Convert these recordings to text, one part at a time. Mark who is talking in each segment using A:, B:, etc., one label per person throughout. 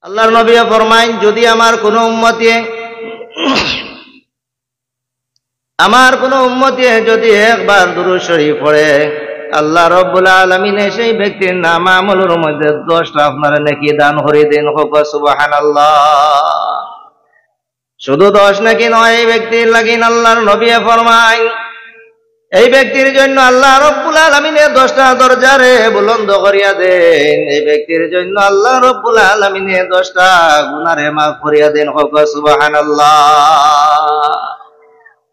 A: আল্লাহর নবী ফরমায়, যদি আমার কোনো উম্মতি যদি একবার দুরূদ শরীফ পড়ে, আল্লাহ রাব্বুল আলামিন সেই ব্যক্তির নাম আমলের মধ্যে 10টা আপনার নেকি দান করে দেন। সুবহানাল্লাহ। শুধু 10 নাকি নয়, এই ব্যক্তির লাগিন আল্লাহর নবী ফরমায়, এই ব্যক্তির জন্য আল্লাহ রাব্বুল আলামিন 10টা দরজারে বুলন্দ করিয়া দেন। এই ব্যক্তির জন্য আল্লাহ রাব্বুল আলামিন 10টা গুনাহরে মাফ করিয়া দেন। সুবহানাল্লাহ।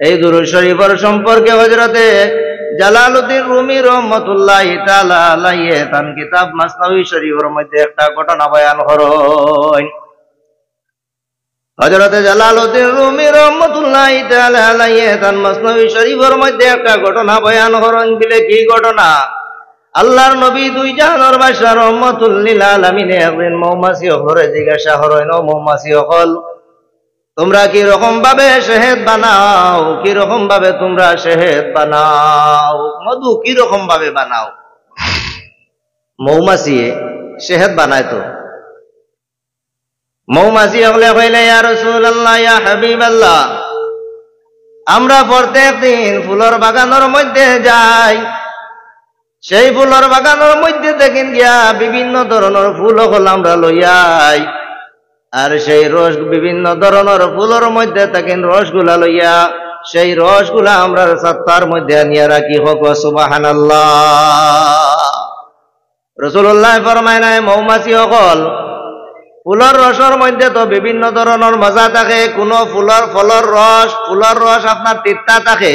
A: এই দুরূদ শরীফের সম্পর্কে হযরতে জালালউদ্দিন রুমি রাহমাতুল্লাহি তাআলা আলাইহি তার কিতাব মাসনাবী শরীফের মধ্যে একটা ঘটনা বয়ান করেন। হযরতে জালালউদ্দিন রুমি রাহমাতুল্লাহি তাআলা আলাইহি তার মাসনাবী শরীফের মধ্যে একটা ঘটনা বয়ান করেন। বলে কি ঘটনা? আল্লাহর নবী দুই জাহানের বাদশা রহমাতুল লিল আলামিন একদিন মৌমাছি হরে জিজ্ঞাসা করেন, ও মৌমাছি হল, তোমরা কি রকম ভাবে শহদ বানাও? কি রকম ভাবে তোমরা শহদ বানাও? মধু কি রকম ভাবে বানাও? মৌমাছি শহদ বানায় তো। মৌমাছি হলে কইলে, ইয়া রাসূলুল্লাহ, ইয়া হাবিবাল্লাহ, আমরা প্রত্যেক দিন ফুলের বাগানের মধ্যে যাই। সেই ফুলের বাগানের মধ্যে দেখেন গিয়া বিভিন্ন ধরনের ফুল হল আমরা লইয়াই, আর সেই রস বিভিন্ন ধরনের ফুলের মধ্যে থাকেন রসগুলা লইয়া সেই রসগুলা আমরা সাত্তার মধ্যে আনিয়া রাখি। হোক সুবহানাল্লাহ। রাসূলুল্লাহ ফরমায় না, মৌমাছি সকল ফুলের রসের মধ্যে তো বিভিন্ন ধরনের মজা থাকে। কোন ফুলের রস আপনার তিতা থাকে,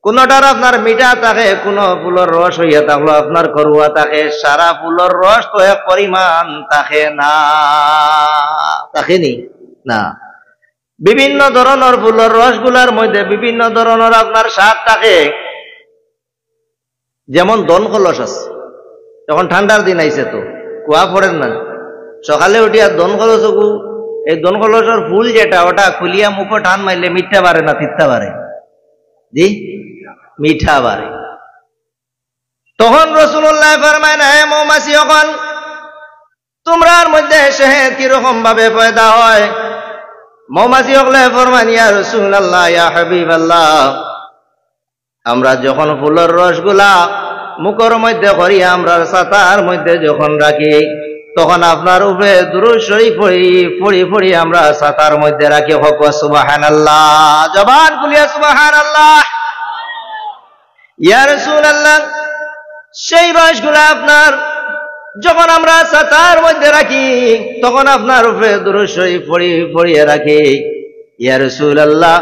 A: কোনটার আপনার মিঠা থাকে, কোন ফুলের রস হইয়া থাকলো আপনার করুয়া থাকে। সারা ফুলের রস তো এক পরিমাণ থাকে না, থাকেনি না। বিভিন্ন ধরনের ফুলের রসগুলার মধ্যে বিভিন্ন ধরনের আপনার স্বাদ থাকে। যেমন দনকলস আছে, এখন ঠান্ডার দিন আইছে তো কুয়া পড়েন না, সকালে উঠিয়া দনকলস, এই দনকলসের ফুল যেটা ওটা খুলিয়া মুখে টান মারলে মিঠা বাড়ে না তিতা বাড়ে? জি, মিঠা বাড়ে। তখন রাসূলুল্লাহ ফরমায়, না হে মৌমাছি সকল, তোমরার মধ্যে শহদ কিরকম ভাবে পয়দা হয়? মৌমাছি সকলে ফরমান, ইয়া রাসূলুল্লাহ, ইয়া হাবিবাল্লাহ, আমরা যখন ফুলের রসগুলা মুখের মধ্যে করি, আমরা ছাতার মধ্যে যখন রাখি, তখন আপনার উপরে দুরূদ শরীফ পড়ি আমরা ছাতার মধ্যে রাখি। হোক সুবহানাল্লাহ। জবান খুলিয়া সুবহানাল্লাহ। ইয়া রাসূলুল্লাহ, সেই রসগুলা আপনার যখন আমরা ছাতার মধ্যে রাখি, তখন আপনার উপরে দুরূদ শরীফ পড়িয়ে রাখি। ইয়া রাসূলুল্লাহ,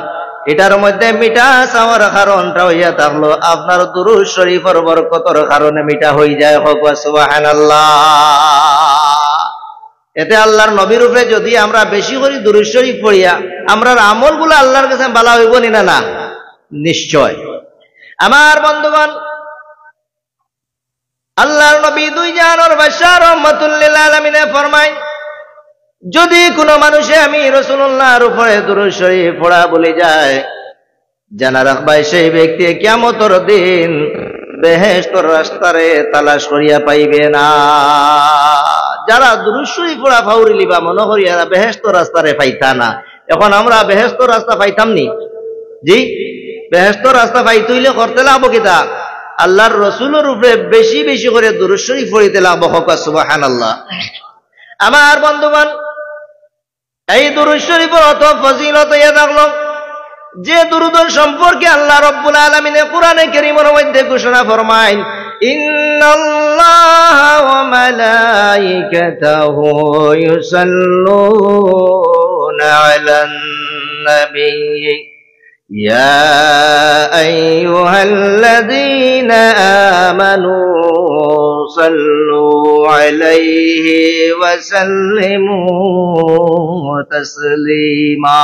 A: এটার মধ্যে মিঠা চাওয়ার কারণটা হইয়া থাকলো আপনার দুরূদ শরীফের বরকতের কারণে মিঠা হয়ে যায়। হোক সুবহানাল্লাহ। এতে আল্লাহর নবীর উপরে যদি আমরা বেশি করে দুরূদ শরীফ পড়িয়া আমরার আমলগুলো আল্লাহর কাছে ভালো হইব না? না, নিশ্চয়। আমার বন্ধুগণ, আল্লাহর নবী দুই জাহানের বাদশা রহমাতুল লিল আলামিন ফরমায়, যদি কোনো মানুষে আমি রাসূলুল্লাহর উপরে দুরূদ শরীফ পড়া বলে যায়, জানা রাখবাই সেই ব্যক্তি কিয়ামতের দিন বেহেশতের রাস্তারে তালাশ করিয়া পাইবে না। যারা দুরূদ শরীফ পড়া ফাউরি লিবা মনে করিয়া বেহেশতের রাস্তারে পাইতা না। এখন আমরা বেহেশতের রাস্তা পাইতাম নি? জি, বেহেশতের রাস্তা পাইতে হইলে করতে লাগবো কিতা? আল্লাহর রাসূলের উপরে বেশি বেশি করে দুরূদ শরীফ পড়িতে লাগবো। হোক সুবহানাল্লাহ। আমার বন্ধুগণ, এই দুরূদ শরীফের অত ফজিলত হইয়া থাকলো যে দুরূদের সম্পর্কে আল্লাহ রাব্বুল আলামিন কোরআনে কারীমের মধ্যে ঘোষণা ফরমায়, ইন্নাল্লাহা ওয়া মালাইকাতাহু ইউসাল্লুনা আলান নাবিয়্যি ইয়া আইয়ুহাল্লাযীনা আমানু সাল্লু আলাইহি ওয়া সাল্লিমু তাসলিমা।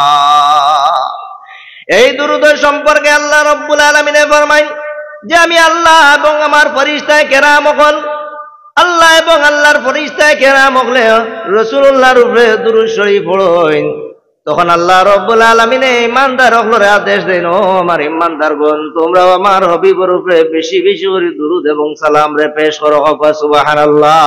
A: এই দুরূদের সম্পর্কে আল্লাহ রাব্বুল আলামিন ফরমায় যে আমি আল্লাহ এবং আমার ফেরেশতায়ে কেরাম হল, আল্লাহ এবং আল্লাহর ফেরেশতায়ে কেরাম হলে রাসূলুল্লাহর উপরে দুরূদ শরীফ পড়েন, তখন আল্লাহ রাব্বুল আলামিন ঈমানদার হলরে আদেশ দেন, ও আমার ঈমানদারগণ, তোমরাও আমার হাবিবের উপরে বেশি বেশি করে দুরূদ এবং সালাম রে পেশ করো। সুবহানাল্লাহ।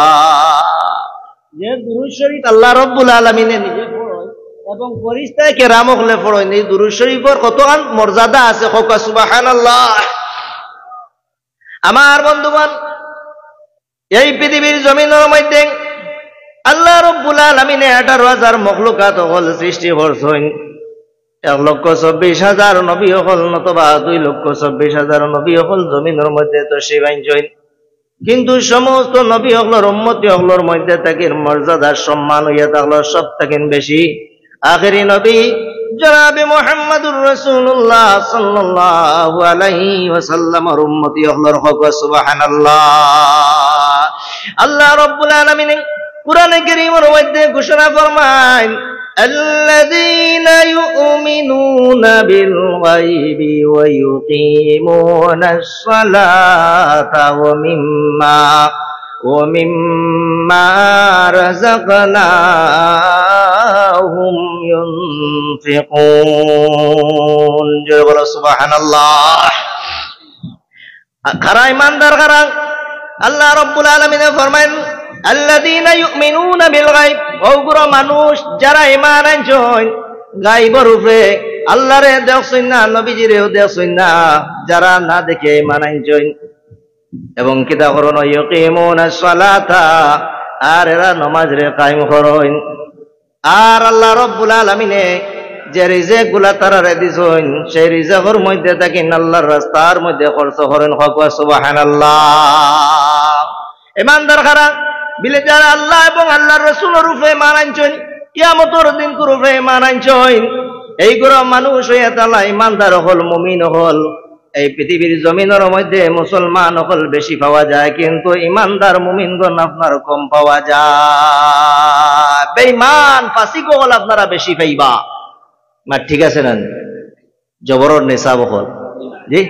A: যে দুরূদ শরীফ আল্লাহ রাব্বুল আলামিনে নিজে পড়য় এবং ফেরেশতায়ে কেরাম হলে পড়য়, এই দুরূদ শরীফের কতখান মর্যাদা আছে, কওয়া সুবহানাল্লাহ। আমার বন্ধুগণ, এই পৃথিবীর জমিনের মধ্যে আল্লাহ রাব্বুল আলামিনে 18,000 মখলুকাত হল সৃষ্টি করছেন। 1,24,000 নবী হল, নতবা 2,24,000 নবী হল জমিনের মধ্যে তশরিফ আনছেন। কিন্তু সমস্ত নবী হলর উম্মতি হলর মধ্যে তাকির মর্যাদা সম্মান হইয়া থাকলো সব থাকেন বেশি আখেরি নবী জনাবে মুহাম্মদুর রাসূলুল্লাহ সাল্লাল্লাহু আলাইহি ওয়াসাল্লামের উম্মতি হলর হক সুবহানাল্লাহ। আল্লাহ রাব্বুল আলামিন কুরআনে কারীমের মধ্যে ঘোষণা ফরমায়, الذين يؤمنون بالغيب ويقيمون الصلاة ومما رزقناهم ينفقون। জয় বলো সুবহানাল্লাহ। কারা ঈমানদার কারা? আল্লাহ রাব্বুল আলামিন ফরমায়েন আল্লাযীনা ইউমিনুনা বিল গায়ব, ওগুলো মানুষ যারা ঈমান আনছেন গায়বের উপরে, আল্লাহরে দেখছেন না, নবীজিরেও দেখছেন না, যারা না দেখে ঈমান আনছেন এবং কিতা করেন, ইয়ুকিমুনাস সালাতা, আর এরা নামাজরে কায়েম করেন। আর আল্লাহ রাব্বুল আলামিনে যে রিজিকগুলা তারারে দিছেন সেই রিজিকের মধ্যে থাকি আল্লাহর রাস্তার মধ্যে খরচ করেন। হক সুবহানাল্লাহ। ঈমানদার কারা? বিলে যারা আল্লাহ এবং আল্লাহর রাসূলের উপরে ঈমান আনছেন, কিয়ামতের দিন উপরে ঈমান আনছেন, এইগুলো মানুষ হইয়া তাআলা ঈমানদার হল, মুমিন হল। এই পৃথিবীর জমিনের মধ্যে মুসলমান হল বেশি পাওয়া যায়, কিন্তু ঈমানদার মুমিনগণ আপনার কম পাওয়া যায়। বেঈমান ফাসিক হল আপনারা বেশি পাইবা। মা ঠিক আছে না? জবরর নিসাব হল। জি,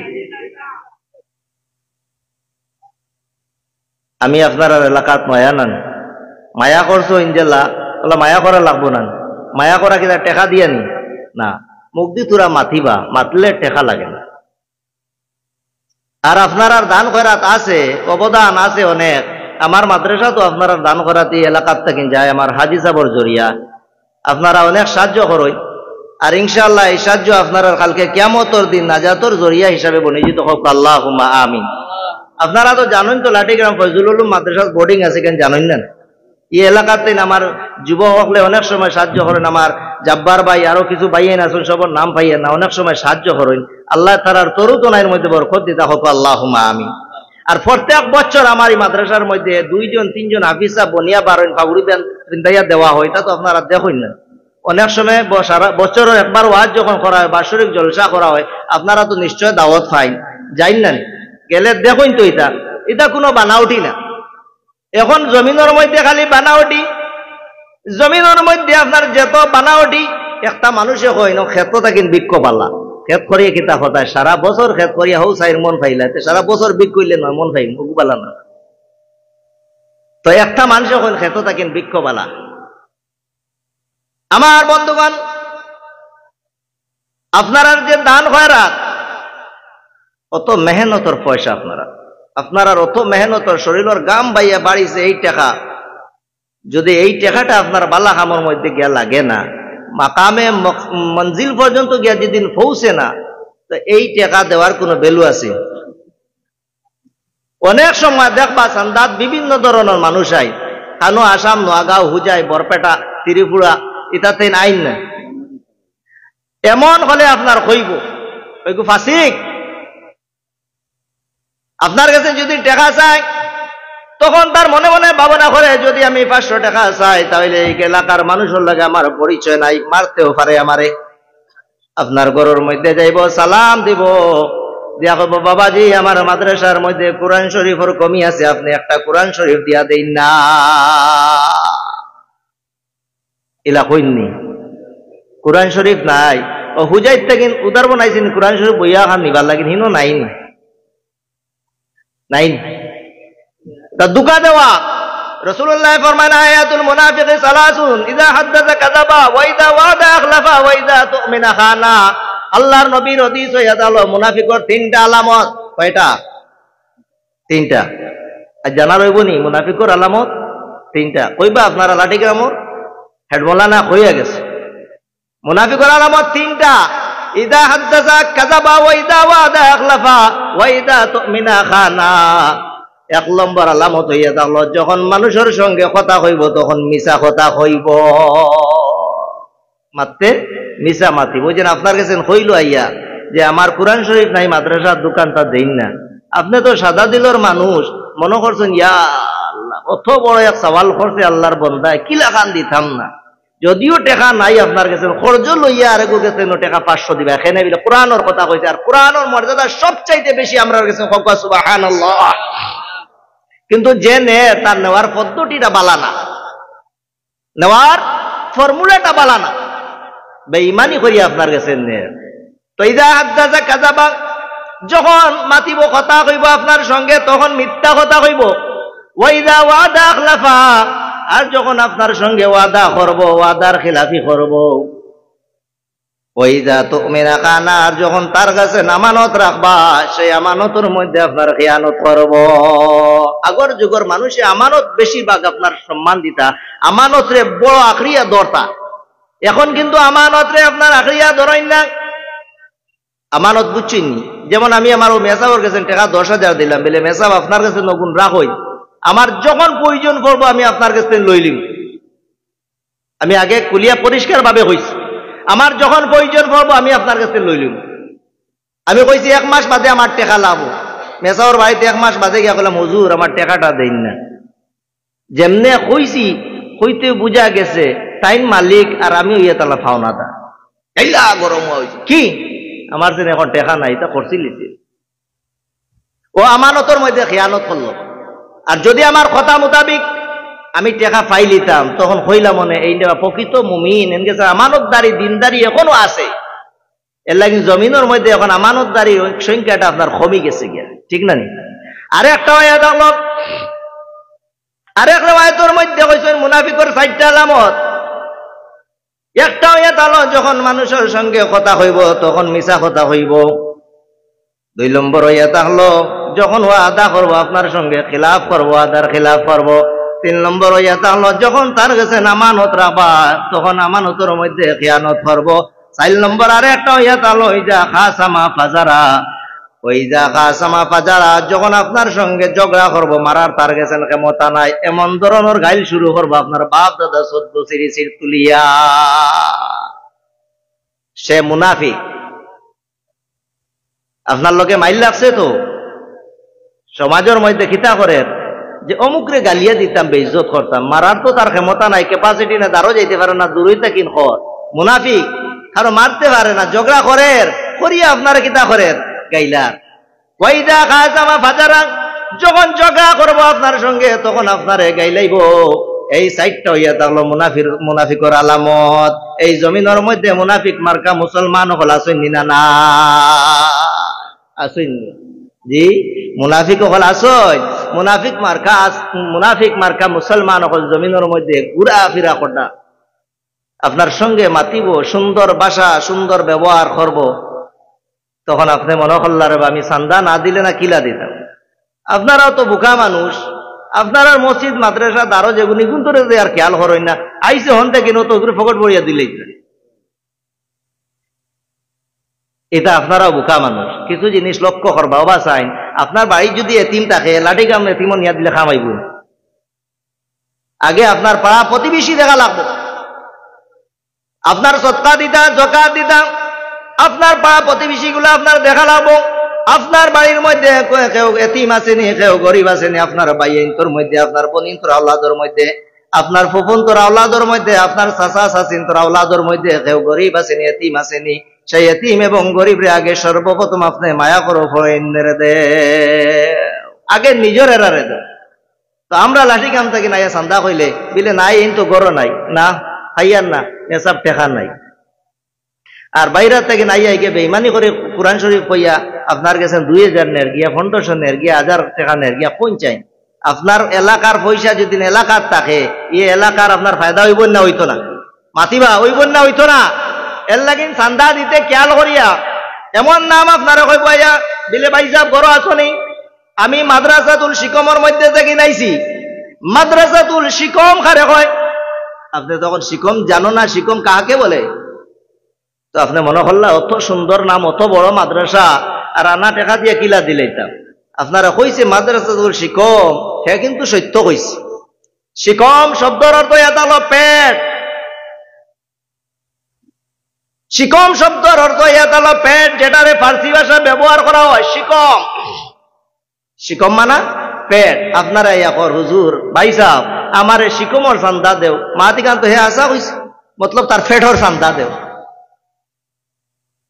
A: আমি আপনার এলাকাত মায়া নান, মায়া করছো ইনজাল্লাহ, বলে মায়া করা লাগবো না। মায়া করা কিনা টেকা দিয়া নি না, মুখ দি তোরা মাতিবা, মাতলে টেকা লাগে না। আর আপনার দান খয়রাত আছে, অবদান আছে অনেক। আমার মাদ্রাসা তো আপনার দান খয়রাতি এলাকাত থেকে যায়, আমার হাজি সাহেবের জরিয়া আপনারা অনেক সাহায্য করেন। আর ইনশাআল্লাহ এই সাহায্য আপনারা কালকে কিয়ামতের দিন নাজাতের জরিয়া হিসাবে বনিজিত হোক, আল্লাহুম্মা আমিন। আপনারা তো জানেন তো লাঠিগ্রাম ফজলুল উলুম মাদ্রাসা বোর্ডিং আছে, কেন জানেন না? এই এলাকাতে আমার যুবক হলে অনেক সময় সাহায্য করেন। আমার জাব্বার ভাই আরো কিছু ভাইয়েন আছেন, সবার নাম ভাইয়েন না, অনেক সময় সাহায্য করেন। আল্লাহ তারার তরুতনায়ের মধ্যে বরকত দিতা হোক, আল্লাহুম্মা আমিন। আর প্রত্যেক বছর আমার এই মাদ্রাসার মধ্যে 2-3 হাফিজা বনিয়া বারেন ফাগুড়ি বৃন্দাইয়া দেওয়া হয়, এটা তো আপনারা দেখেন না। অনেক সময় সারা বছর একবার ওয়াজ যখন করা হয়, বাৎসরিক জলসা করা হয়, আপনারা তো নিশ্চয় দাওয়াত পাইন, যাইন না? গেলে দেখুন তো এটা কোনো বানাউটি না। এখন জমিনের মধ্যে খালি বানাউটি, জমিনের মধ্যে আপনার যেত বানাউটি, একটা মানুষে হয় না ক্ষেত থাকিন বিক্ষ পাল্লা, ক্ষেত করিয়ে কিতা হতায় সারা বছর ক্ষেত করিয়া হৌ সাইর মন পাইলাতে সারা বছর বিক করলে নয়, মন পাইম পালা না। তো একটা মানুষ এখন ক্ষেত থাকিন বিক্ষ পালা। আমার বন্ধুগণ, আপনারা যে দান খয়রাত, অত মেহনতর পয়সা আপনারা অত মেহনতর শরীরের গাম বাইয়া বাড়িছে এই টাকা, যদি এই টাকাটা আপনার বালা কামের মধ্যে গিয়া লাগে না, মাকামে মঞ্জিল পর্যন্ত গিয়া যেদিন পৌঁছে না, তো এই টাকা দেওয়ার কোনো ভ্যালু আছে? অনেক সময় দেখবা চান্দাত বিভিন্ন ধরনের মানুষ আই, কানো আসাম, নোয়াগাঁও, হুজাই, বরপেটা, ত্রিপুরা, ইতাতে আইন না। এমন হলে আপনার কইব ওইগু ফাসিক। আপনার কাছে যদি টাকা চাই, তখন তার মনে মনে ভাবনা করে, যদি আমি 500 টাকা চাই তাহলে এই এলাকার মানুষের লাগে আমার পরিচয় নাই, মারতেও পারে আমারে। আপনার ঘরের মধ্যে যাইব, সালাম দিব, দিয়া কব, বাবাজি আমার মাদ্রাসার মধ্যে কোরআন শরীফের কমি আছে, আপনি একটা কোরআন শরীফ দিয়া দেন না। এলা কইনি কোরআন শরীফ নাই, ও হুজাইত থেকে উদার বানাইছেন কোরআন শরীফ বইয়া খান নিবার লাগিন, হিনো নাই নাই তা দুকা দেওয়া। রাসূলুল্লাহ ফরমান, আয়াতুল মুনাফিক সালাসুন, ইযা হাদাসা কাযাবা ওয়া ইযা ওয়াদা আখলাফা ওয়া ইযা তুমিনা খানা। আল্লাহর নবীর হাদিস হইয়া দাও মুনাফিকের 3টা আলামত। কয়টা? 3টা। আর জানা রইবনি মুনাফিকের আলামত তিনটা কইবা আপনারা লাঠি গ্রামর হেড মৌলানা হইয়া গেছে মুনাফিকের আলামত তিনটা ইদা হাদ্দাসা কাযাবা ওয়া ইদা ওয়াদা আখলাফা ওয়া ইদা তুমিনা খানা এক নম্বর আলামত হইয়া থাকলো যখন মানুষের সঙ্গে কথা হইব তখন মিছা কথা হইব মাত্রে মিছা মাতি বুঝছেন আপনার কাছে হইল আইয়া যে আমার কোরআন শরীফ নাই মাদ্রাসার দোকানটা দেন না আপনি তো সাদা দিলর মানুষ মনে করছেন ইয়া আল্লাহ কত বড় এক সওয়াল করছে আল্লাহর বন্দায় কিলা খান দিতাম না যদিও টেকা নাই আপনার কাছে খরচ লইয়া আর একটু গেছে টেকা 500 দিবা এখানে বলে কোরআনের কথা কইছে আর কোরআনের মর্যাদা সবচাইতে বেশি আমরা কাছে সুবহানাল্লাহ কিন্তু যে নে তার নেওয়ার পদ্ধতিটা বালা না নেওয়ার ফর্মুলাটা বালা না বেঈমানি করি আপনার কাছে নে তো ইদা হাদ্দাসা কাযাবা যখন মাতিব কথা কইব আপনার সঙ্গে তখন মিথ্যা কথা কইব ওয়া ইদা ওয়াদা আখলাফা আর যখন আপনার সঙ্গে ওয়াদা করব ওয়াদার খিলাফি করব ওয়া ইদা তুমিনা খানা আর যখন তার কাছে আমানত রাখবা সেই আমানতের মধ্যে আপনার খিয়ানত করব আগর যুগের মানুষে আমানত বেশিরভাগ আপনার সম্মান দিতা আমানতরে বড় আখরিয়া ধরতা এখন কিন্তু আমানতরে আপনার আখরিয়া ধরাই না আমানত বুঝছেন যেমন আমি আমার ও মেসাবর কাছে টাকা 10,000 দিলাম বলে মেসাব আপনার কাছে নগুন রাখই আমার যখন প্রয়োজন পড়বো আমি আপনার কাছে লইলিম আমি আগে কুলিয়া পরিষ্কার ভাবে কইছি আমার যখন প্রয়োজন পড়বো আমি আপনার কাছে লইলিম আমি কইছি 1 মাস বাদে আমার টাকা লাভো মেসাবর বাড়িতে 1 মাস বাদে গিয়া কইলাম হুজুর আমার টাকাটা দেন না যেমনে কইছি কইতে বুঝা গেছে টাইম মালিক আর আমি ইয়া তালা ফাওনাদা এইলা গরম হইছে কি আমার জন্য এখন টাকা নাই তা করছি লিছি ও আমানতের মধ্যে খেয়ানত করলো আর যদি আমার কথা মোতাবিক আমি টাকা পাই লিতাম তখন হইলাম মনে এইটা প্রকৃত মুমিন এনগেছে আমানতদারি দিনদারি এখনো আছে এর লাগি জমিনের মধ্যে এখন আমানতদারি সংখ্যাটা আপনার কমে গেছে গিয়া ঠিক না নি আরেকটা আয়াত হলো আরেক রায়াতের মধ্যে কইছেন মুনাফিকের 4টা আলামত একটা আয়াত হলো যখন মানুষের সঙ্গে কথা হইব তখন মিছা কথা হইব 2 নম্বর আয়াত হলো যখন ওয়াদা করব আপনার সঙ্গে খিলাফ করব আদার খিলাফ করব 3 নম্বর আয়াত হলো যখন তার কাছে আমানত রাখবা তখন আমানতের মধ্যে খিয়ানত করব 4 নম্বর আরেকটা আয়াত হলো ইজা খাসামা ফাজারা ওইজা খাসামা ফাজারা যখন আপনার সঙ্গে ঝগড়া করব মারার তার কাছে ক্ষমতা নাই এমন ধরনের গাইল শুরু করব আপনার বাপ দাদা 14 সিরি সির তুলিয়া সে মুনাফিক আপনার লোকে মাইল লাগছে তো সমাজের মধ্যে খিতা করে যে অমুকরে গালিয়া দিতাম বেইজ্জত করতাম মারার তো তার ক্ষমতা নাই ক্যাপাসিটি না দাঁড়ো যাইতে পারে না দূরই থাকিন কর মুনাফিক কারো মারতে পারে না ঝগড়া করে করিয়া আপনার খিতা করে গাইলার ওয়াইদা খাসামা ফাজারা যখন ঝগড়া করবো আপনার সঙ্গে তখন আপনারে গাইলাইব এই 4টা হইয়া থাকলো মুনাফিকর আলামত এই জমিনের মধ্যে মুনাফিক মার্কা মুসলমান হল আসেন না আসেন জি মুনাফিক হল আসয় মুনাফিক মার্কা মুসলমান হল জমিনের মধ্যে ঘুরা ফিরা কটা আপনার সঙ্গে মাতিব সুন্দর ভাষা সুন্দর ব্যবহার করব তখন আপনি মনে করলার আমি চান্দা না দিলে না কিলা দিতাম আপনারাও তো বোকা মানুষ আপনারা মসজিদ মাদ্রাসা দারো যেগুনি কিন্তু আর খেয়াল করেন না আইসে হন থেকে তো ফকট বইয়া দিলেই এটা আপনারাও বোকা মানুষ কিছু জিনিস লক্ষ্য করবা বা চাইন আপনার বাড়ি যদি এতিম থাকে লাঠি কাম এতিম নিয়া দিলে খামাইব আগে আপনার পাড়া প্রতিবেশী দেখা লাগবো আপনার সৎকা দিতা জকাত দিতা আপনার পাড়া প্রতিবেশী গুলো আপনার দেখা লাগবো আপনার বাড়ির মধ্যে কেউ এতিম আসেনি কেউ গরিব আসেনি আপনার বাইন্তর মধ্যে আপনার বোনিন্তর আওলাদর মধ্যে আপনার ফুফুন্তর আওলাদর মধ্যে আপনার চাচা চাচিন্তর আওলাদর মধ্যে কেউ গরিব আসেনি এতিম আসেনি সেই এতিম এবং গরিবরে আগে সর্বপ্রথম আপনি মায়া করো ফরেন্দ্রে দে আগে নিজের এরারে দে তো আমরা লাঠি কাম থাকি না চান্দা কইলে বিলে নাই এই তো গড় নাই না খাইয়ার না এসব টেকা নাই আর বাইরে থেকে নাই আইকে বেইমানি করে কোরআন শরীফ কইয়া আপনার কাছে 2000 নের গিয়া 1500 নের গিয়া 1000 টাকা নের গিয়া কোন চাই আপনার এলাকার পয়সা যদি এলাকার থাকে এই এলাকার আপনার ফায়দা হইব না হইতো না মাতিবা হইব না হইতো না এর লাগিন চান্দা দিতে খেয়াল করিয়া এমন নাম আপনারা কইব আইয়া দিলে ভাই সাহেব ঘর আসনি আমি মাদ্রাসাতুল শিকমর মধ্যে থেকে নাইছি মাদ্রাসাতুল শিকম কারে কয়? আপনি তখন শিকম জানো না, শিকম কাকে বলে? তো আপনি মনে করলা অত সুন্দর নাম, অত বড় মাদ্রাসা, আর আনা টাকা দিয়ে কিলা দিলাইতাম। আপনারা কইছে মাদ্রাসাতুল শিকম, হে কিন্তু সত্য কইছে। শিকম শব্দের অর্থ এটা হলো পেট। শিকম শব্দের অর্থ এটা হলো পেট, যেটারে ফার্সি ভাষা ব্যবহার করা হয় শিকম। শিকম মানা পেট। আপনারা ইয়াকর হুজুর ভাই সাহেব আমারে শিকমর চান্দা দেও, মাতিকান্ত হে আসা হইছে, মতলব তার ফেটর চান্দা দেও।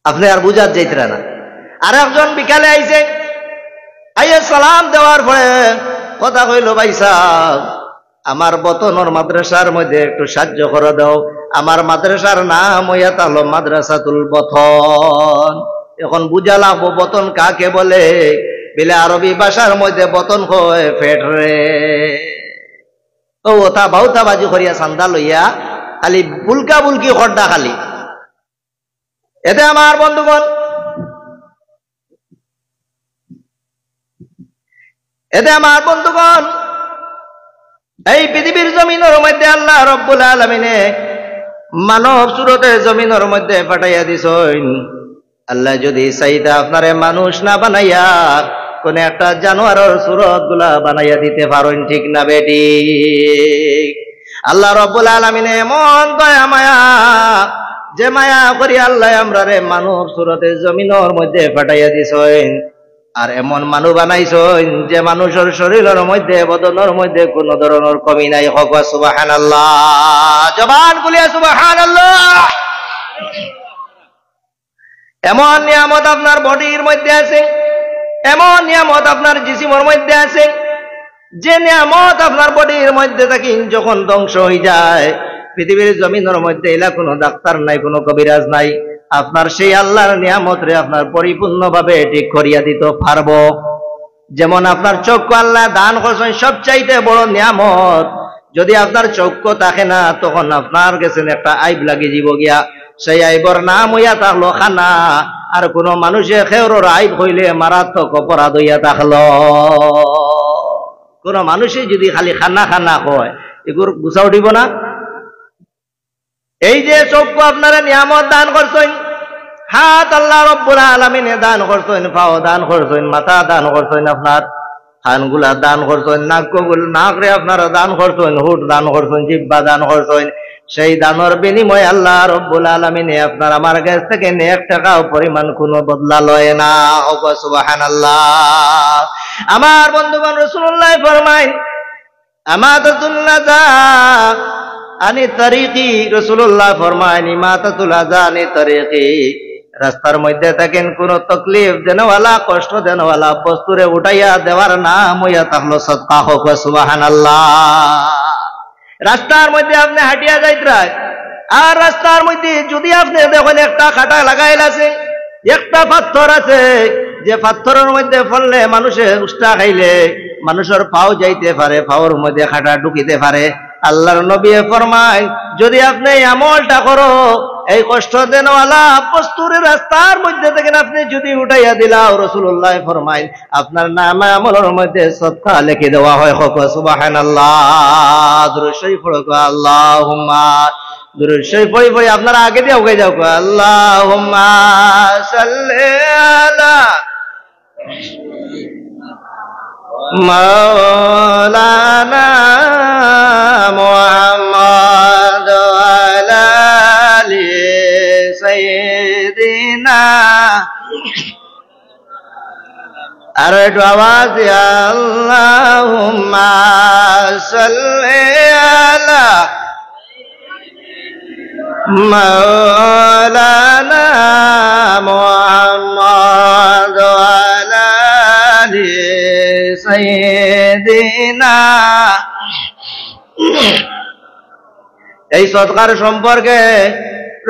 A: আপনি আর বুঝার যাইতরা না। আর একজন বিকালে আইছে, আইয়ে সালাম দেওয়ার পরে কথা কইল, ভাই সাহেব আমার বতনর মাদ্রাসার মধ্যে একটু সাহায্য করে দাও। আমার মাদ্রাসার নাম হইয়া তাহলো মাদ্রাসাতুল বতন। এখন বুঝা লাগবো বতন কাকে বলে। বলে আরবি ভাষার মধ্যে বতন কয় ফেট রে। ও ওটা বাউতা বাজি করিয়া চান্দা লইয়া খালি বুলকা বুলকি খড্ডা খালি। এতে আমার বন্ধুগণ, এই পৃথিবীর জমিনের মধ্যে আল্লাহ রব্বুল আলামিনে মানব সুরতে জমিনের মধ্যে পাঠাইয়া দিছেন। আল্লাহ যদি চাইতা আপনারে মানুষ না বানাইয়া কোন একটা জানোয়ারের সুরত গুলা বানাইয়া দিতে পারেন, ঠিক না বেটি? আল্লাহ রব্বুল আলামিনে এমন দয়া মায়া, যে মায়া করি আল্লাহ আমরারে মানব সুরতে জমিনের মধ্যে পাঠাইয়া দিছেন। আর এমন মানুষ বানাইছেন যে মানুষের শরীরের মধ্যে বদনের মধ্যে কোন ধরনের কমি নাই। হক সুবহানাল্লাহ, জবান খুলিয়া সুবহানাল্লাহ। এমন নিয়ামত আপনার বডির মধ্যে আছে, এমন নিয়ামত আপনার জিসিমের মধ্যে আছে, যে নিয়ামত আপনার বডির মধ্যে থাকি যখন ধ্বংস হয়ে যায়, পৃথিবীর জমিনের মধ্যে এলা কোনো ডাক্তার নাই, কোনো কবিরাজ নাই, আপনার সেই আল্লাহর নিয়ামত রে আপনার পরিপূর্ণভাবে ঠিক করিয়া দিতে পারবো। যেমন আপনার চক্ষু আল্লাহ দান করছেন, সবচাইতে বড় নিয়ামত। যদি আপনার চক্ষু থাকে না, তখন আপনার কাছে একটা আইব লাগি যাব গিয়া। সেই আইবর নাম হইয়া থাকলো খানা। আর কোন মানুষে খেউরর আইব হইলে মারাত্মক অপরাধ হইয়া থাকলো। কোন মানুষে যদি খালি খানা খানা হয়, এগুলো গুছা উঠিব না। এই যে চক্ষু আপনারা নিয়ামত দান করছেন, হাত আল্লাহ রব্বুল আলামিনে দান করছেন, পাও দান করছেন, মাথা দান করছেন, আপনার কানগুলা দান করছেন, নাকরে আপনারা দান করছেন, হুট দান করছেন, জিহ্বা দান করছেন। সেই দানের বিনিময়ে আল্লাহ রব্বুল আলামিনে আপনার আমার কাছ থেকে 1 টাকাও পরিমাণ কোনো বদলা লয় না। সুবহানাল্লাহ। আমার বন্ধুগণ, রাসূলুল্লাহ ফরমায় আমাতাতুল নাজা আনি তরিকি। রাসূলুল্লাহ ফরমায় ইমাতাতুল আযা আনি তরিকি। রাস্তার মধ্যে থাকেন কোন তকলিফ দেনওয়ালা, কষ্ট দেনওয়ালা বস্তুরে উঠাইয়া দেওয়ার নাম হইয়া থাকলো সদকা। হোক সুবহানাল্লাহ। রাস্তার মধ্যে আপনি হাঁটিয়া যাইতরায়, আর রাস্তার মধ্যে যদি আপনি দেখেন একটা খাটা লাগাইল আছে, একটা পাথর আছে, যে পাথরের মধ্যে ফললে মানুষের উষ্টা খাইলে মানুষের পাও যাইতে পারে, পাওর মধ্যে খাটা ঢুকিতে পারে। আল্লাহর নবী ফরমায় যদি আপনি আমলটা করো, এই কষ্ট দেনওয়ালা বস্তুরে রাস্তার মধ্যে থেকে আপনি যদি উঠাইয়া দিলাও, রাসূলুল্লাহ ফরমায় আপনার নামে আমলের মধ্যে সদকা লিখে দেওয়া হয়। হোক সুবহানাল্লাহ। দুরূদ শরীফ পড়ো, আল্লাহুম্মা। দুরূদ শরীফ পড়ি আপনারা আগে দিয়ে উঠে যাও, আল্লাহুম্মা সাল্লি আলা মাওলানা মুহাম্মদ ওয়ালা আলি সাইয়্যিদিনা। আর একটু আওয়াজ, আল্লাহুম্মা সাল্লি আলা মাওলানা মুহাম্মদ ওয়ালা আলি সাইয়্যিদিনা। এই সদকার সম্পর্কে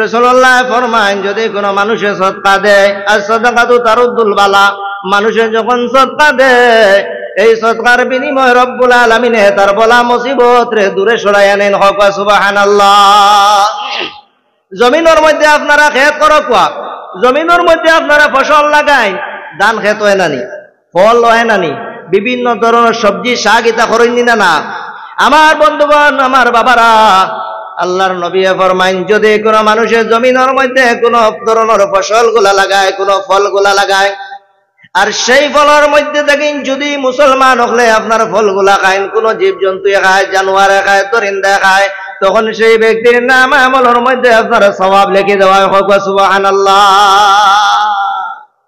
A: রাসূলুল্লাহ ফরমান যদি কোন মানুষে সদকা দেয়, আর সাদাকাতু তারুদ্দুল বালা, মানুষে যখন সদকা দেয়, এই সদকার বিনিময়ে রব্বুল আলামিনে তার বলা মুসিবত রে দূরে সরাইয়া নেন। হক সুবহানাল্লাহ। জমিনের মধ্যে আপনারা খেত করো, জমিনের মধ্যে আপনারা ফসল লাগাই, ধান খেত হয় নানি, ফল হয় নানি, বিভিন্ন ধরনের সবজি শাক ইতা করেন না না। আমার বন্ধুগণ, আমার বাবারা, আল্লাহর নবী ফরমাইন যদি কোনো মানুষের জমিনের মধ্যে কোনো ধরনের ফসলগুলা লাগায়, কোনো ফলগুলা লাগায়, আর সেই ফলের মধ্যে দেখেন যদি মুসলমান হলে আপনার ফলগুলা খায়, কোনো জীবজন্তু খায়, জানোয়ারে খায়, তরিন্দা খায়, তখন সেই ব্যক্তির নাম আমলের মধ্যে আপনার সওয়াব লিখে দেওয়া হোক। সুবহানাল্লাহ।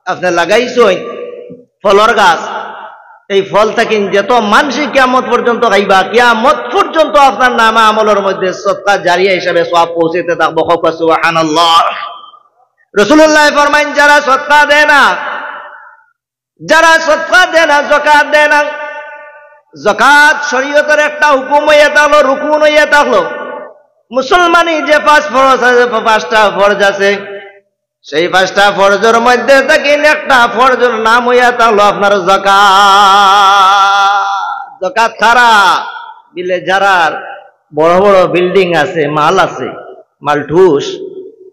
A: আপনি লাগাইছেন ফলর গাছ, এই ফল থেকে যত মানুষ কিয়ামত পর্যন্ত খাইবা, কিয়ামত পর্যন্ত আপনার নাম আমলের মধ্যে সদকা জারিয়া হিসাবে সওয়াব পৌঁছতে থাকবো। সুবহানাল্লাহ। রাসূলুল্লাহ ফরমাইন যারা সদকা দেয় না, যারা সদকা দেয় না, যাকাত দেয় না, যাকাত শরীয়তের একটা হুকুম হইয়া থাকলো, রুকুন হইয়া থাকলো। মুসলমানি যে পাঁচ ফরজ আছে, পাঁচটা ফরজ আছে, সেই পাঁচটা ফরজের মধ্যে থেকে একটা ফরজের নাম হইয়া থাকলো আপনার যাকাত। যাকাত ছাড়া বিলে যারার বড় বড় বিল্ডিং আছে, মাল আছে, মাল ঠুস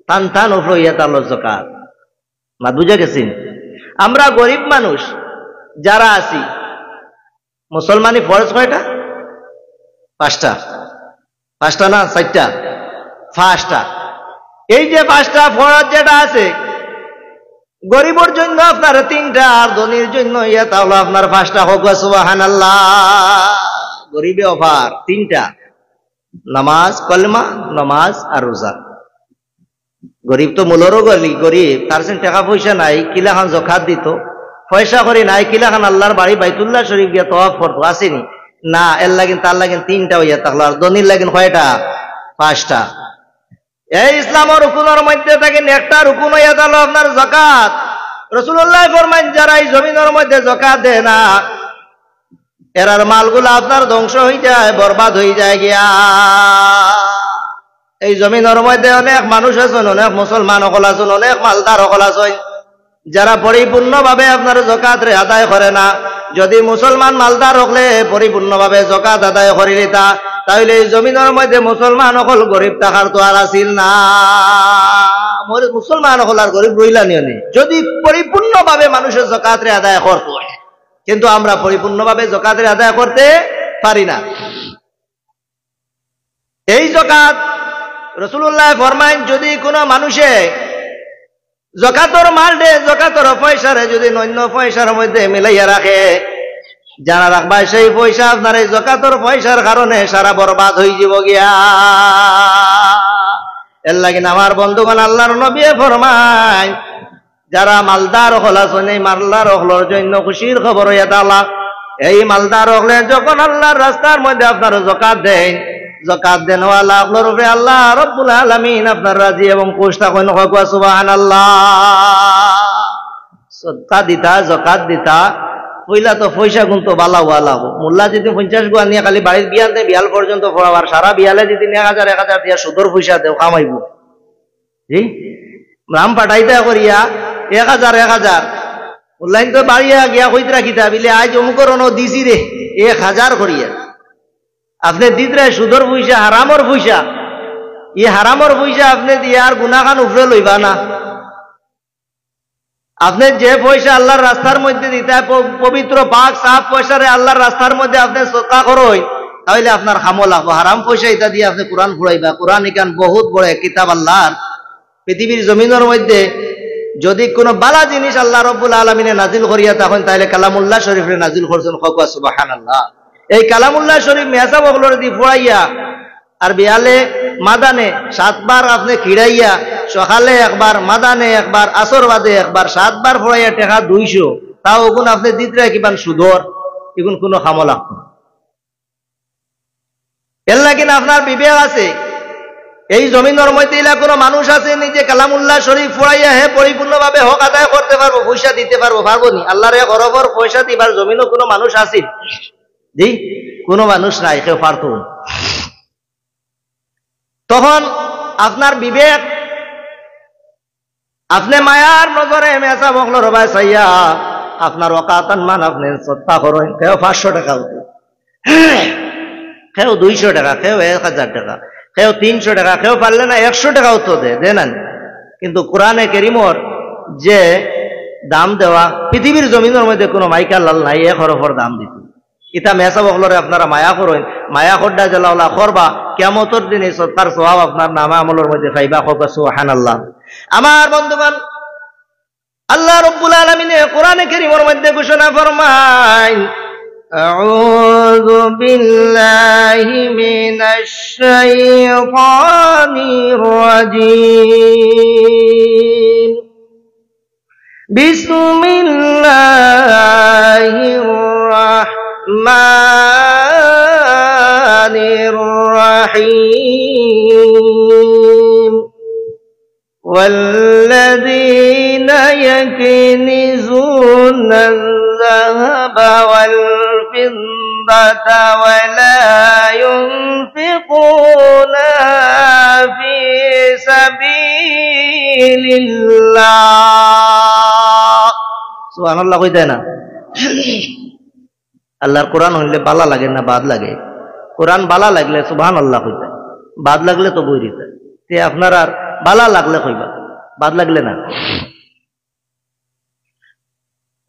A: টান টান উপর হইয়া থাকলো যাকাত। মা বুঝে গেছেন? আমরা গরিব মানুষ যারা আছি, মুসলমানি ফরজ কয়টা? পাঁচটা। পাঁচটা না চারটা? পাঁচটা। এই যে পাঁচটা ফরজ যেটা আছে, গরিবের জন্য আপনার তিনটা, আর ধনীর জন্য ইয়া তাহলে আপনার পাঁচটা হোক। সুবহানাল্লাহ। গরিবে অফার তিনটা, নামাজ, কলমা, নামাজ আর রোজা। গরিব তো মূলরও গরিব, তার সঙ্গে টাকা পয়সা নাই, কিলাখান যাকাত দিত, পয়সা করে নাই, কিলাখান আল্লাহর বাড়ি বাইতুল্লাহ শরীফ গিয়ে তওয়াফ করতো, আসেনি না, এর লাগেন তার লাগেন তিনটা হইয়া থাকলো, আর ধনীর লাগেন কয়টা? পাঁচটা। এই ইসলামের রুকুনের মধ্যে থাকেন একটা রুকুন হইয়া থাকলো আপনার যাকাত। রাসূলুল্লাহ ফরমাইন যারা এই জমিনের মধ্যে যাকাত দেয় না, এরার মালগুলা আপনার ধ্বংস হয়ে যায়, বরবাদ হয়ে যায় গিয়া। এই জমিনের মধ্যে অনেক মানুষ আছেন, অনেক মুসলমান সকল আছেন, অনেক মালদার সকল আছেন, যারা পরিপূর্ণভাবে আপনার যাকাত আদায় করে না। যদি মুসলমান মালদার হলে পরিপূর্ণভাবে যাকাত আদায় করে নিতা, তাহলে এই জমিনের মধ্যে মুসলমান সকল গরিব থাকার তো আর আসিল না। মুসলমান সকল আর গরিব রইলা নিয়নি যদি পরিপূর্ণভাবে মানুষের যাকাত আদায় করত, কিন্তু আমরা পরিপূর্ণভাবে যাকাত আদায় করতে পারি না। এই যাকাত রাসূলুল্লাহ ফরমাইন যদি কোনো মানুষে যাকাতের মাল দে, যাকাতের পয়সারে যদি অন্য পয়সার মধ্যে মিলাইয়া রাখে, জানা রাখবা সেই পয়সা আপনার এই যাকাতের পয়সার কারণে সারা বরবাদ হয়ে যাব গিয়া। এর লাগিন আমার বন্ধুগণ, আল্লাহর নবী ফরমায় যারা মালদার হল আছেন, এই মালদার হলর জন্য খুশির খবর হইয়া তালা। এই মালদার হলে যখন আল্লাহর রাস্তার মধ্যে আপনার যাকাত দেন, যাকাত দেনওয়ালা আপনার উপরে আল্লাহ রব্বুল আলামিন আপনার রাজি এবং খুশ থাকেন। সুবহানাল্লাহ। সদকা দিতা, যাকাত দিতা, পইলা তো পয়সা কিন্তু বালা ওয়ালা মোল্লা যদি 50 গুয়া নিয়ে খালি বাড়ির বিয়াল দেয়, বিয়াল পর্যন্ত পড়াবার, সারা বিয়ালে যদি 1000 দিয়া সুদর পয়সা দেও কামাইব। জি নাম পাঠাইতে করিয়া 1000 মোল্লাইন তো বাড়িয়া গিয়া কইতে রাখিতা বিলে আজ অমুকর অন দিছি রে 1000 করিয়া। আপনি দিতরা সুদর পয়সা, হারামর পয়সা, এই হারামর পয়সা আপনি দিয়ে আর গুনাখান উপরে লইবা না। আপনি যে পয়সা আল্লাহর রাস্তার মধ্যে দিতে, পবিত্র পাক সাফ পয়সারে আল্লাহর রাস্তার মধ্যে আপনি সদকা করই, তাহলে আপনার খামো লাগবো। হারাম পয়সা এটা দিয়ে আপনি কোরআন পড়াইবা। কোরআন এখান বহুত বড় কিতাব আল্লাহর। পৃথিবীর জমিনের মধ্যে যদি কোনো বালা জিনিস আল্লাহ রব্বুল আলামিনে নাজিল করিয়া তখন তাহলে কালামুল্লাহ শরীফে নাজিল করছেন। সুবহানাল্লাহ। এই কালামুল্লাহ শরীফ মেসা বগলর দি পড়াইয়া আর বিয়ালে মাদানে 7 বার আপনি খিড়াইয়া, সকালে একবার, মাদানে একবার, আসর বাদে একবার, 7 বার পড়াইয়া টাকা 200, তাও ওগুন আপনি দিতে কিমান সুদর, এগুন কোনো খামো লাগতো। এর লাগিন আপনার বিবেক আছে, এই জমিনের মধ্যে এলা কোনো মানুষ আছে নিজে কালামুল্লাহ শরীফ পড়াইয়া হে পরিপূর্ণভাবে হক আদায় করতে পারবো, পয়সা দিতে পারবো? পারবো নি? আল্লাহর গরবর পয়সা দিবার জমিনও কোনো মানুষ আছে? জি কোনো মানুষ নাই, কেউ পারত। তখন আপনার বিবেক, আপনি মায়ার নজরে মেসা বকলো রবাই সাইয়া আপনার ওকাতান মান আপনি সত্তা করেন। কেউ 500 টাকা হতো, কেউ 200 টাকা, কেউ 1000 টাকা, কেউ 300 টাকা, কেউ পারলে না 100 টাকা তো দেন। কিন্তু কোরআনে কারীমর যে দাম দেওয়া, পৃথিবীর জমিনের মধ্যে কোনো মাইকা লাল নাই 1 হরফের দাম দিত। ইতা মেসা বকলরে আপনারা মায়া করেন, মায়া খড্ডা জ্বালাওলা করবা, কিয়ামতের দিনে তার সওয়াব আপনার নামা আমলের মধ্যে পাইবা। সুবহানাল্লাহ। আমার বন্ধুগণ, আল্লাহ রাব্বুল আলামিন কোরআনে কারীমের মধ্যে ঘোষণা ফরমায়, আউযু বিল্লাহি মিনাশ শাইতানির রাজীম, বিসমিল্লাহির রাহমানির রাহিম, والذين يكنزون الذهب والفضة ولا ينفقونها في سبيل الله। সুবহানাল্লাহ কইতে না? আল্লাহর কোরআন হইলে বালা লাগে না বাদ লাগে? কোরআন বালা লাগলে সুবহানাল্লাহ কইতে, বাদ লাগলে তো বই দিতে। তে আপনার আর বালা লাগলে কইবা, বাদ লাগলে না।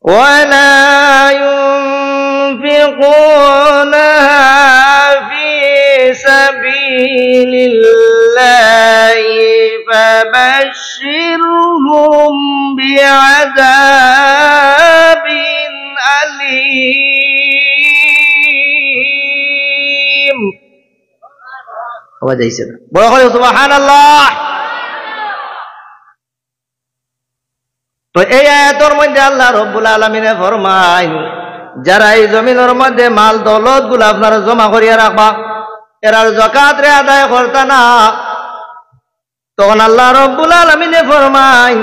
A: ওয়ালা ইউনফিকুনাহা ফি সাবিলিল্লাহি ফাবাশশিরহুম বিআযাবিন আলীম। আওয়াজ আইছে না? বড় করে সুবহানাল্লাহ। তো এই আয়াতের মধ্যে আল্লাহ রাব্বুল আলামিন ফরমায়, যারা এই জমিনের মধ্যে মাল দৌলত গুলো আপনারা জমা করিয়া রাখবা, এরার যাকাত রে আদায় করতা না, তখন আল্লাহ রাব্বুল আলামিন ফরমায়,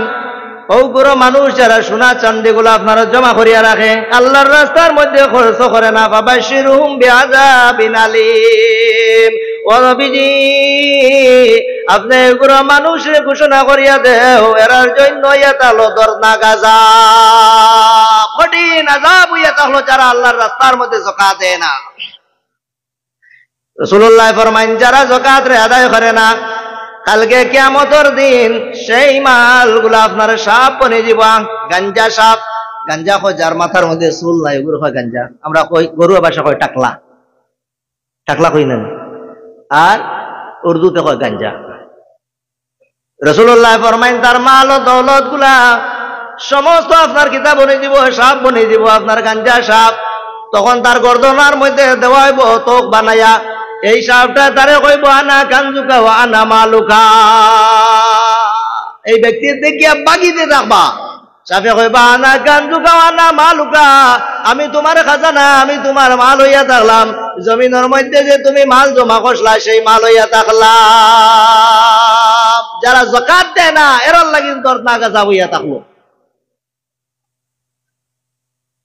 A: ওগুলো মানুষ যারা সোনা চাঁদি গুলো আপনারা জমা করিয়া রাখে, আল্লাহর রাস্তার মধ্যে খরচ করে না, ফাবাশশিরহুম বিআযাবিন আলীম। ও নবীজি, আপনি এগুলো মানুষের ঘোষণা করিয়া দেও, এরার জন্য ইয়াতালো দর্দনাক আযাব, কঠিন আযাব ইয়াতালো যারা আল্লাহর রাস্তার মধ্যে যাকাত দেয় না। রাসূলুল্লাহ ফরমাইন, যারা যাকাত রে আদায় করে না, কালকে কিয়ামতের দিন সেই মালগুলা আপনার সাপ বনে যাবা। গাঞ্জা সাপ, গাঞ্জা হয় যার মাথার মধ্যে চুল নাই, ওগুলো হয় গাঞ্জা। আমরা কই গরুয়া ভাষা কই টাকলা, টাকলা কই না, আর উর্দুতে কয় গাঞ্জা। রাসূলুল্লাহ ফরমাইন, তার মাল ও দৌলত গুলা সমস্ত আপনার কিতাব বনে দিব, সাপ বনে দিব, আপনার গাঞ্জা সাপ। তখন তার গর্দনার মধ্যে দেওয়া হইব তোক বানাইয়া, এই সাপটা তারে কইব আনা কানজুকা ওয়া আনা মালুকা। এই ব্যক্তির দেখিয়া বাগিতে রাখবা, সাপে কইবা আনা কানজুকা ওয়া আনা মালুকা, আমি তোমার খাজানা, আমি তোমার মাল হইয়া থাকলাম, জমিনের মধ্যে যে তুমি মাল জমা করলা সেই মাল হইয়া থাকলাম। যারা যাকাত দেয় না এরার লাগি দর্দনাক আযাব হইয়া থাকলো।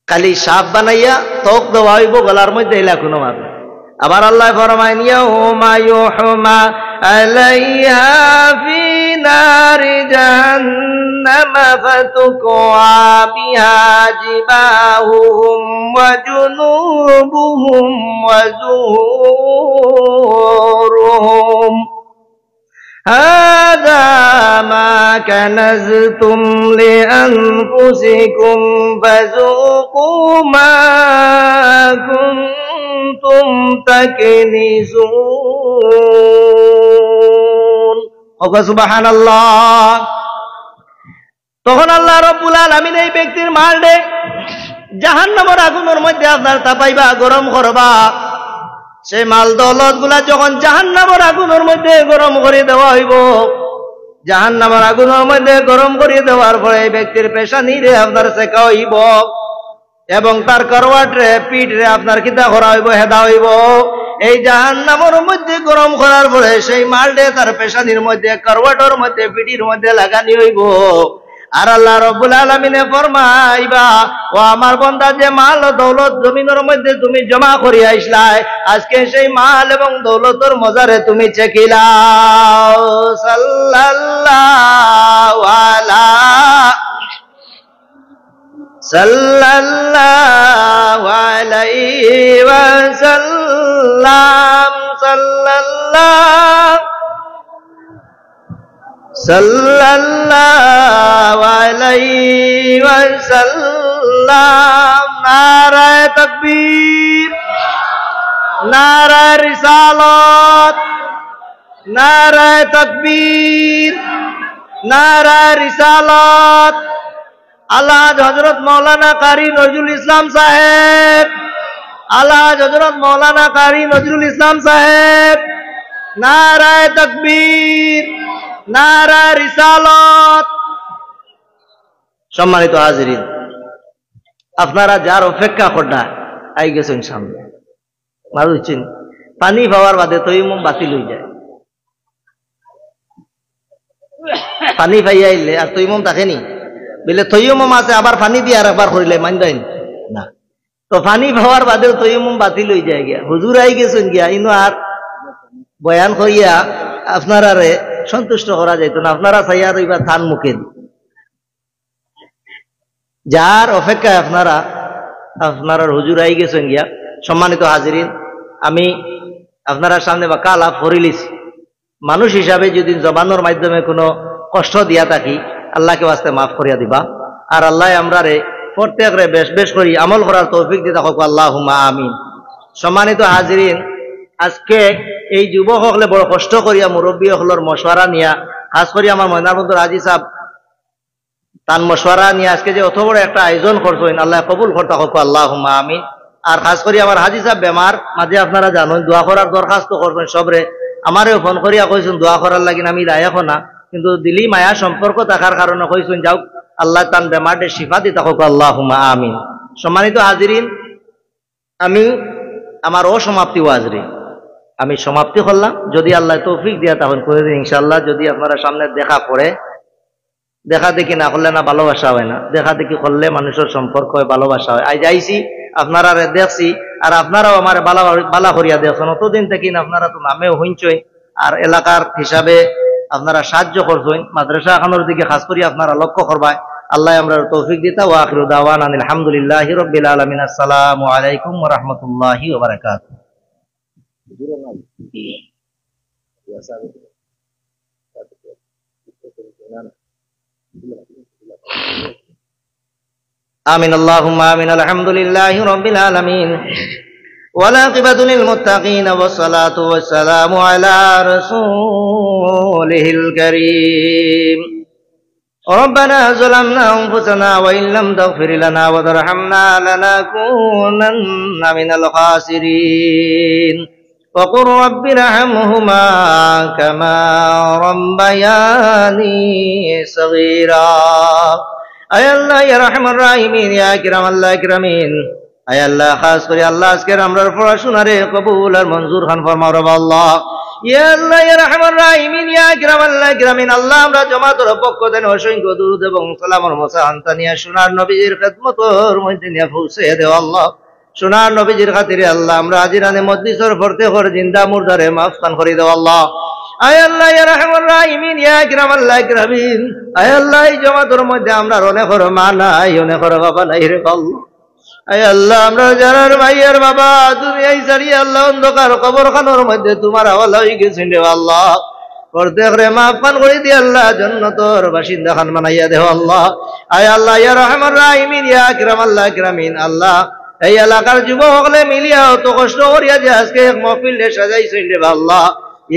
A: খালি সাপ বানাইয়া তোক দেওয়া হইব গলার মধ্যে, এলা কোনো মাত্র। আবার আল্লাহ ফরমায়েন, ইয়াউমা ইউহমা আলাইহা ফি নারি জাহান্নাম ফাতুকওয়া বিহা জিবাহুহুম ওয়া জুনুবুহুম ওয়া যুহুরুহুম, হাযা মা কানাজতুম লিআনফুসিকুম ফাযুকু মা কুনতুম তাকনিজুন। সুবহানাল্লাহ। তখন আল্লাহ রাব্বুল আলামিন এই ব্যক্তির মালডে জাহান্নামের আগুনের মধ্যে আপনার তাপাইবা, গরম করবা। সেই মাল দৌলত গুলা যখন জাহান্নামের আগুনের মধ্যে গরম করে দেওয়া হইব, জাহান্নামের আগুনের মধ্যে গরম করে দেওয়ার পরে এই ব্যক্তির পেশানি রে আপনার সেকা হইব, এবং তার করওয়াট রে পিঠ রে আপনার কিতা করা হইব, হেদা হইব। এই জাহান্নামের মধ্যে গরম করার পরে সেই মালডে তার পেশানির মধ্যে, করওয়াটের মধ্যে, পিঠির মধ্যে লাগানি হইব। আর আল্লাহ রাব্বুল আলামিনে ফরমাইবা, ও আমার বান্দা, যে মাল ও দৌলত জমিনের মধ্যে তুমি জমা করিয়া আইছলাই, আজকে সেই মাল এবং দৌলতের মজারে তুমি চেকিলাও। সাল্লাল্লাহু আলা সাল্লাল্লাহু আলাইহি ওয়াসাল্লাম, সাল্লাল্লাহু আলাইহি ওয়াসাল্লাম। নারায়ে তাকবীর। নারায়ে রিসালাত, নারায়ে তাকবীর, নারায়ে রিসালাত। আল্লাহ হযরত মাওলানা কারি নজরুল ইসলাম সাহেব, আল্লাহ হযরত মাওলানা কারি নজরুল ইসলাম সাহেব, নারায়ে তাকবীর, নারায়ে রিসালাত। সম্মানিত হাজিরিন, আপনারা যার অপেক্ষা করডা আই গেছেন সামনে, বুঝছেন? পানি পাওয়ার বাদে তৈমুম বাতিল হয়ে যায়। পানি পাই আইলে আর তৈমুম থাকেনি, বলে তৈমুম আছে আবার পানি দিয়ে আর একবার করিলে মানবেন না। তো পানি পাওয়ার বাদেও তৈমুম বাতিল হয়ে যায় গিয়া। হুজুর আই গেছেন গিয়া, ইনো আর বয়ান করিয়া আপনারারে সন্তুষ্ট করা যাইত না। আপনারা চাইয়া রইবা থান মুখে, যার অপেক্ষায় আপনারা হুজুর আই গেছেন গিয়া। সম্মানিত হাজিরিন, আমি আপনারা সামনে বা কালাপ করিলিছি। মানুষ হিসাবে যদি জবানোর মাধ্যমে কোনো কষ্ট দিয়া থাকি, আল্লাহকে ওয়াস্তে মাফ করিয়া দিবা। আর আল্লাহ আমরারে প্রত্যেকরে বেশ বেশ করি আমল করার তৌফিক দিতে হোক, আল্লাহুম্মা আমিন। সম্মানিত হাজিরিন, আজকে এই যুবক হকলে বড় কষ্ট করিয়া মুরব্বী হকলের মশওয়ারা নিয়া, খাস করি আমার ময়নারবন্দর হাজী সাহেব তান মশওয়ারা নিয়ে আজকে যে অত বড় একটা আয়োজন করছেন, আল্লাহ কবুল করতে হোক, আল্লাহুম্মা আমিন। আর খাস করি আমার হাজী সাহেব বেমার, মাঝে আপনারা জানেন দোয়া করার দরখাস্ত করবেন সবরে। আমারেও ফোন করিয়া কইছেন দোয়া করার লাগিন, আমি লায়ক না, কিন্তু দিলি মায়া সম্পর্ক থাকার কারণে কইছেন যাও, আল্লাহ তান বেমারটে শিফা দিতে হোক, আল্লাহুম্মা আমিন। সম্মানিত হাজিরিন, আমি আমার অসমাপ্তি ওয়াজরি আমি সমাপ্তি করলাম। যদি আল্লাহ তৌফিক দিয়া তখন করে দিন ইনশাআল্লাহ। যদি আপনারা সামনে দেখা পড়ে, দেখা দেখি না করলে না ভালোবাসা হয় না, দেখা দেখি করলে মানুষের সম্পর্ক হয়, ভালোবাসা হয়। আজ আইসি আপনারা দেখছি, আর আপনারাও আমার বালা করিয়া দেখছেন। অতদিন থেকে আপনারা তো নামেও হইনছই, আর এলাকার হিসাবে আপনারা সাহায্য করছেন। মাদ্রাসা খানোর দিকে খাস করি আপনারা লক্ষ্য করবাই। আল্লাহ আমরা তৌফিক দিতা। ওয়া আখিরু দাওয়ানা আলহামদুলিল্লাহি রাব্বিল আলামিন। আসসালামু আলাইকুম ওয়া রাহমাতুল্লাহি ওয়া বারাকাতুহু। آمين اللهم آمين الحمد لله رب العالمين والعاقبة للمتقين والصلاة والسلام على رسوله الكريم ربنا ظلمنا أنفسنا وإن لم تغفر لنا وترحمنا لنكونن من الخاسرين وقل رب ارحمهما كما ربياني صغيرا আয় আল্লাহ ইয়া রাহমার রাহিমিন, ইয়া আকরাম আল্লাহ আকরামিন। আয় আল্লাহ খাস করে আল্লাহ আজকের আমরার পড়াশোনারে কবুল আর মঞ্জুর খান ফরমাও রব আল্লাহ। ইয়া আল্লাহ ইয়া রাহমার রাহিমিন, ইয়া আকরাম আল্লাহ আকরামিন। আল্লাহ আমরা জমাতের পক্ষ থেকে অসংখ্য দুরূদ এবং সালামের মোসাহান্তা নিয়ে সোনার নবীর খেদমতের মধ্যে নিয়ে পৌঁছে দেও আল্লাহ। সোনার নবীজির খাতিরে আল্লাহ আমরা আজিরানে মজলিসের পড়তে করে জিন্দা মুর্দারে মাফ খান করে দেও আল্লাহ। আয় আল্লাহ ইয়া রাহমার রাহিমিন, ইয়া আকরাম আল্লাহ আকরামিন। আয় আল্লাহ এই জমাতের মধ্যে আমরা অনেকের মা নাই, অনেকের বাবা নাই রে আল্লাহ। আয় আল্লাহ আমরা যারার ভাইয়ের বাবা দুনিয়ায় ছাড়িয়ে আল্লাহ অন্ধকার কবরখানার মধ্যে তোমার হাওয়ালা হয়ে গেছেন রে আল্লাহ। প্রত্যেক রে মাফ খান করে দিয়ে আল্লাহ জান্নাতের বাসিন্দা খান বানাইয়া দেও আল্লাহ। আয় আল্লাহ ইয়া রাহমার রাহিমিন, ইয়া আকরাম আল্লাহ আকরামিন। আল্লাহ এই এলাকার যুবক সকলে মিলিয়া অত কষ্ট করিয়া যে আজকে এক মাহফিল সাজাইছেন রে আল্লাহ।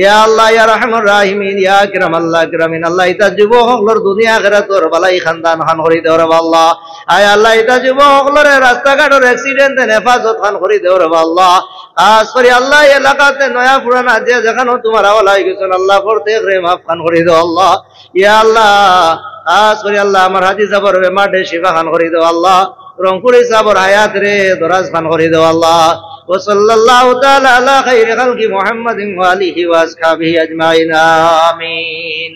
A: ইয়া আল্লাহ ইয়া রাহমার রাহিমিন, ইয়া আকরাম আল্লাহ আকরামিন। আল্লাহ ইতা যুবক সকলের দুনিয়া আখিরাতের বালাই খানদান খান করে দেও রে আল্লাহ। আয় আল্লাহ ইতা যুবক সকলের রাস্তাঘাটের অ্যাক্সিডেন্টে হেফাজত খান করে দেও রে আল্লাহ। খাস করে আল্লাহ এলাকাতে নয়া পুরানা যে যেখানে তোমার হাওয়ালা হয়ে গেছেন আল্লাহ প্রত্যেক রে মাফ খান করে দেও আল্লাহ। ইয়া আল্লাহ খাস করে আল্লাহ আমার হাজী সাহেবের বেমারে শিফা খান করে দেও আল্লাহ। রংপুরি সাহেবের হায়াত রে দরাজ খান করে দেও আল্লাহ। وصلى الله تعالى على خير خلق محمد وآله وأصحابه أجمعين آمين